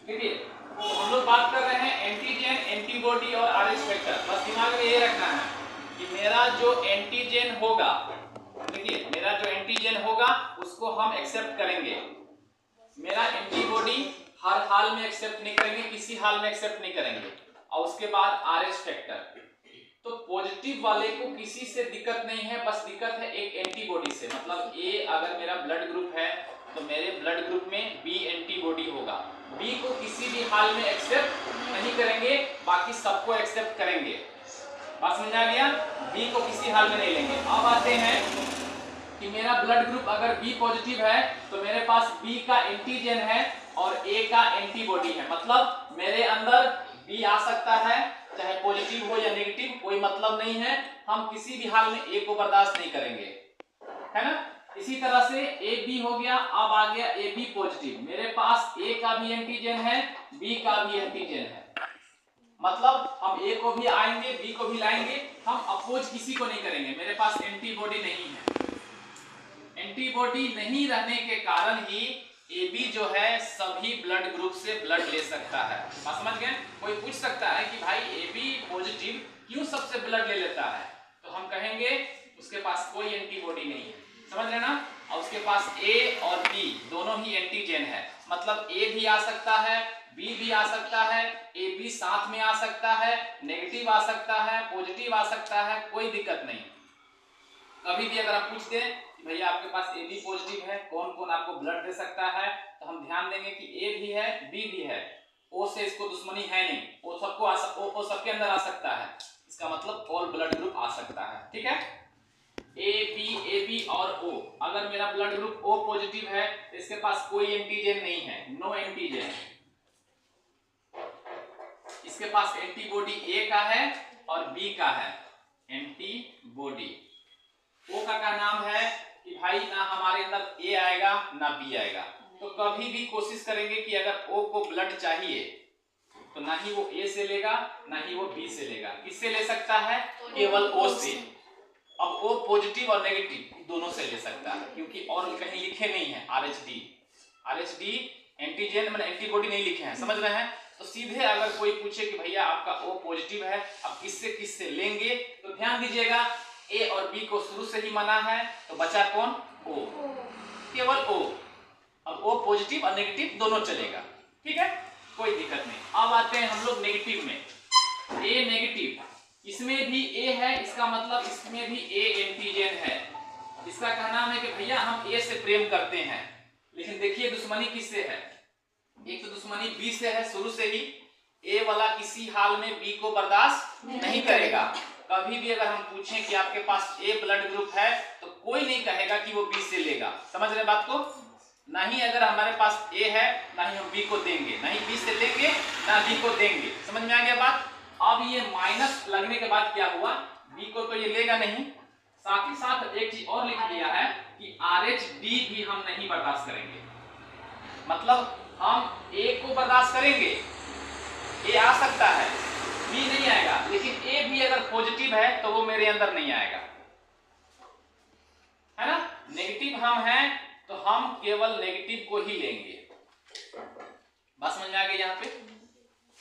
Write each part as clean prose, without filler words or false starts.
देखिए तो हम लोग बात कर रहे हैं एंटीजन, एंटीबॉडी और आरएच फैक्टर। बस दिमाग में ये रखना है कि मेरा जो एंटीजन होगा, देखिए मेरा जो एंटीजन होगा उसको हम एक्सेप्ट करेंगे, मेरा एंटीबॉडी हर हाल में एक्सेप्ट नहीं करेंगे, किसी हाल में एक्सेप्ट नहीं करेंगे। और उसके बाद आरएच फैक्टर, तो पॉजिटिव वाले को किसी से दिक्कत नहीं है, बस दिक्कत है एक एंटीबॉडी से। मतलब ए अगर मेरा ब्लड ग्रुप है तो मेरे ब्लड ग्रुप में बी एंटीबॉडी होगा, बी को किसी भी हाल में एक्सेप्ट नहीं करेंगे, बाकी सबको एक्सेप्ट करेंगे। बात समझ आ गया? बी को किसी हाल में नहीं लेंगे। अब आते हैं कि मेरा ब्लड ग्रुप अगर बी पॉजिटिव है तो मेरे पास बी का एंटीजन है और ए का एंटीबॉडी है। मतलब मेरे अंदर बी आ सकता है, चाहे पॉजिटिव हो या नेगेटिव, कोई मतलब नहीं है, हम किसी भी हाल में ए को बर्दाश्त नहीं करेंगे, है ना। इसी तरह से ए बी हो गया। अब आ गया ए बी पॉजिटिव, मेरे पास ए का भी एंटीजन है, बी का भी एंटीजन है। मतलब हम ए को भी आएंगे, बी को भी लाएंगे, हम अपोज किसी को नहीं करेंगे। मेरे पास एंटीबॉडी नहीं है, एंटीबॉडी नहीं रहने के कारण ही ए बी जो है सभी ब्लड ग्रुप से ब्लड ले सकता है। बात समझ गए? कोई पूछ सकता है कि भाई ए बी पॉजिटिव क्यों सबसे ब्लड ले लेता है, तो हम कहेंगे उसके पास कोई एंटीबॉडी नहीं है, समझ रहे ना। और उसके पास ए और बी दोनों ही एंटीजन है। मतलब ए भी आ सकता है, बी भी आ सकता है, ए बी साथ में आ सकता है, नेगेटिव आ सकता है, पॉजिटिव आ सकता है, कोई दिक्कत नहीं। कभी भी अगर आप पूछते हैं कि भैया आपके पास ए बी पॉजिटिव है, कौन कौन आपको ब्लड दे सकता है, तो हम ध्यान देंगे कि ए भी है, बी भी है, ओ से इसको दुश्मनी है नहीं, ओ सबको ओ सबके अंदर आ सकता है, इसका मतलब ऑल ब्लड ग्रुप आ सकता है। ठीक है, ए बी और ओ। अगर मेरा ब्लड ग्रुप ओ पॉजिटिव है तो इसके पास कोई एंटीजन नहीं है, नो एंटीजन। इसके पास एंटीबॉडी ए का है और बी का है एंटीबॉडी। ओ का नाम है कि भाई ना हमारे अंदर ए आएगा ना बी आएगा, तो कभी भी कोशिश करेंगे कि अगर ओ को ब्लड चाहिए तो ना ही वो ए से लेगा ना ही वो बी से लेगा। किससे ले सकता है? केवल ओ से। अब ओ पॉजिटिव और नेगेटिव दोनों से ले सकता है, क्योंकि और कहीं लिखे नहीं है आरएचडी एंटीजन मतलब एंटीबॉडी नहीं लिखे हैं, समझ रहे हैं। तो सीधे अगर कोई पूछे कि भैया आपका ओ पॉजिटिव है, अब किससे लेंगे, तो ध्यान दीजिएगा ए और बी को शुरू से ही मना है, तो बचा कौन? ओ, केवल ओ। अब ओ पॉजिटिव और नेगेटिव दोनों चलेगा, ठीक है, कोई दिक्कत नहीं। अब आते हैं हम लोग नेगेटिव में। ए नेगेटिव, इसमें भी ए है, इसका मतलब इसमें भी ए एंटीजन है। इसका कहना है कि भैया हम ए से प्रेम करते हैं, लेकिन देखिए दुश्मनी किससे है? एक तो दुश्मनी बी से है शुरू से ही, ए वाला किसी हाल में बी को बर्दाश्त नहीं करेगा। कभी भी अगर हम पूछें कि आपके पास ए ब्लड ग्रुप है तो कोई नहीं कहेगा कि वो बी से लेगा, समझ रहे बात को। ना ही अगर हमारे पास ए है ना ही हम बी को देंगे, ना ही बी से लेंगे ना बी को देंगे, समझ में आ गया बात। अब ये माइनस लगने के बाद क्या हुआ, बी को तो ये लेगा नहीं, साथ ही साथ एक चीज और लिख दिया है कि आरएचडी भी हम नहीं बर्दाश्त करेंगे। मतलब हम ए को बर्दाश्त करेंगे, ए आ सकता है, बी नहीं आएगा, लेकिन ए भी अगर पॉजिटिव है तो वो मेरे अंदर नहीं आएगा, है ना। नेगेटिव हम हैं तो हम केवल नेगेटिव को ही लेंगे। बस समझ में आ गई यहाँ पे।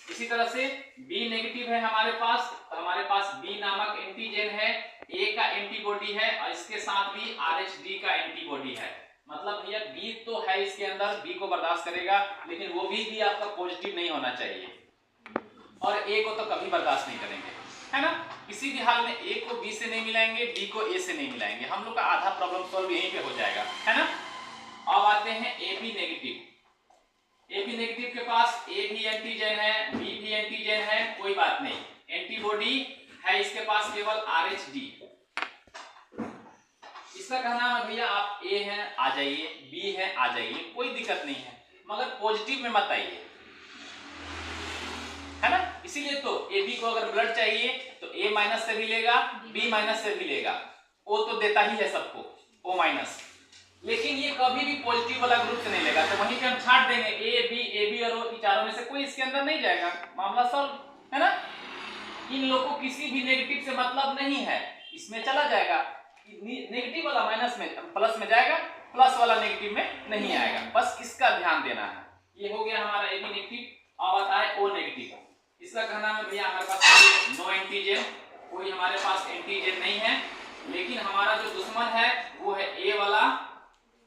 इसी तरह से बी नेगेटिव है हमारे पास, तो हमारे पास बी नामक एंटीजन है, ए का एंटीबॉडी है और इसके साथ भी आरएचडी का एंटीबॉडी है। मतलब भैया बी तो है इसके अंदर, बी को बर्दाश्त करेगा, लेकिन वो भी आपका पॉजिटिव नहीं होना चाहिए, और ए को तो कभी बर्दाश्त नहीं करेंगे, है ना। किसी भी हाल में ए को बी से नहीं मिलाएंगे, बी को ए से नहीं मिलाएंगे, हम लोग का आधा प्रॉब्लम सॉल्व यहीं पे हो जाएगा, है ना। अब आते हैं A B negative. A B negative के पास ए भी एंटीजन है, बी भी एंटीजन है, कोई बात नहीं, एंटीबॉडी है इसके पास केवल आरएचडी। इसका कहना है भैया आप ए हैं आ जाइए, बी है आ जाइए, कोई दिक्कत नहीं है, मगर पॉजिटिव में मत आइए, है ना। इसीलिए तो ए बी को अगर ब्लड चाहिए तो ए माइनस से भी लेगा, बी माइनस से भी लेगा, ओ तो देता ही है सबको, ओ माइनस, लेकिन ये कभी भी पॉजिटिव वाला ग्रुप से नहीं लेगा, तो वहीं पे हम छाट देंगे ए बी और ओ, चारों में से कोई इसके अंदर नहीं जाएगा, मामला सॉल्व, है ना। इन लोगों को किसी भी नेगेटिव से मतलब नहीं है, इसमें चला जाएगा, नेगेटिव वाला माइनस में प्लस में जाएगा, प्लस वाला नेगेटिव में नहीं आएगा, बस इसका ध्यान देना है। ये हो गया हमारा ए बी नेगेटिव। अब आता है O नेगेटिव। इसका कहना है भैया हमारे पास नो एंटीजन, कोई हमारे पास एंटीजन नहीं है, लेकिन हमारा जो दुश्मन है वो है A वाला,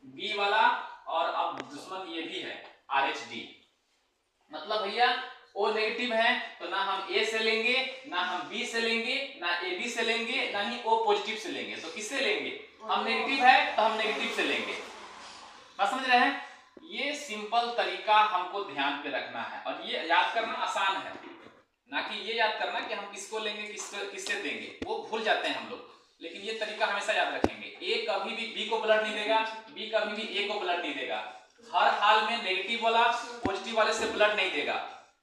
B वाला और अब दुश्मन ये भी है RH-D। मतलब भैया O नेगेटिव है तो ना हम A से लेंगे, ना हम B से लेंगे, ना AB से लेंगे, ना ही O पॉजिटिव से लेंगे। तो किससे लेंगे? हम नेगेटिव है तो हम नेगेटिव से लेंगे। बात समझ रहे हैं? ये सिंपल तरीका हमको ध्यान पे रखना है और ये याद करना आसान है, ना कि ये याद करना कि हम किसको लेंगे किससे देंगे, वो भूल जाते हैं हम लोग। लेकिन ये तरीका हमेशा याद रखेंगे। A कभी भी B को ब्लड नहीं देगा, B कभी भी A को ब्लड नहीं देगा। हर हाल में नेगेटिव वाला पॉजिटिव वाले से ब्लड नहीं देगा।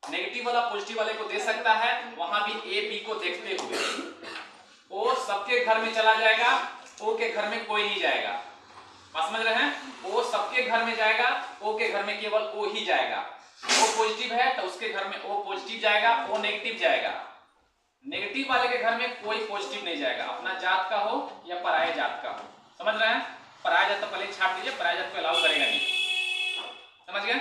नेगेटिव वाला पॉजिटिव वाले को दे सकता है, वहां भी A B को देखते हुए। O सबके घर में चला जाएगा, O के घर में कोई नहीं जाएगा। बात समझ रहे हैं? O सबके घर में जाएगा, O के घर में केवल O ही जाएगा। O पॉजिटिव है तो उसके घर में O पॉजिटिव जाएगा, O नेगेटिव जाएगा। नेगेटिव वाले के घर में कोई पॉजिटिव नहीं जाएगा, अपना जात का हो या पराये जात का हो। समझ रहे हैं? पराया जात तो पहले छाट दीजिए, पराया जात को अलाउ करेगा नहीं। समझ गए?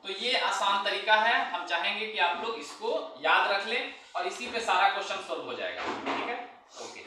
तो ये आसान तरीका है, हम चाहेंगे कि आप लोग इसको याद रख लें और इसी पे सारा क्वेश्चन सॉल्व हो जाएगा। ठीक है? ओके।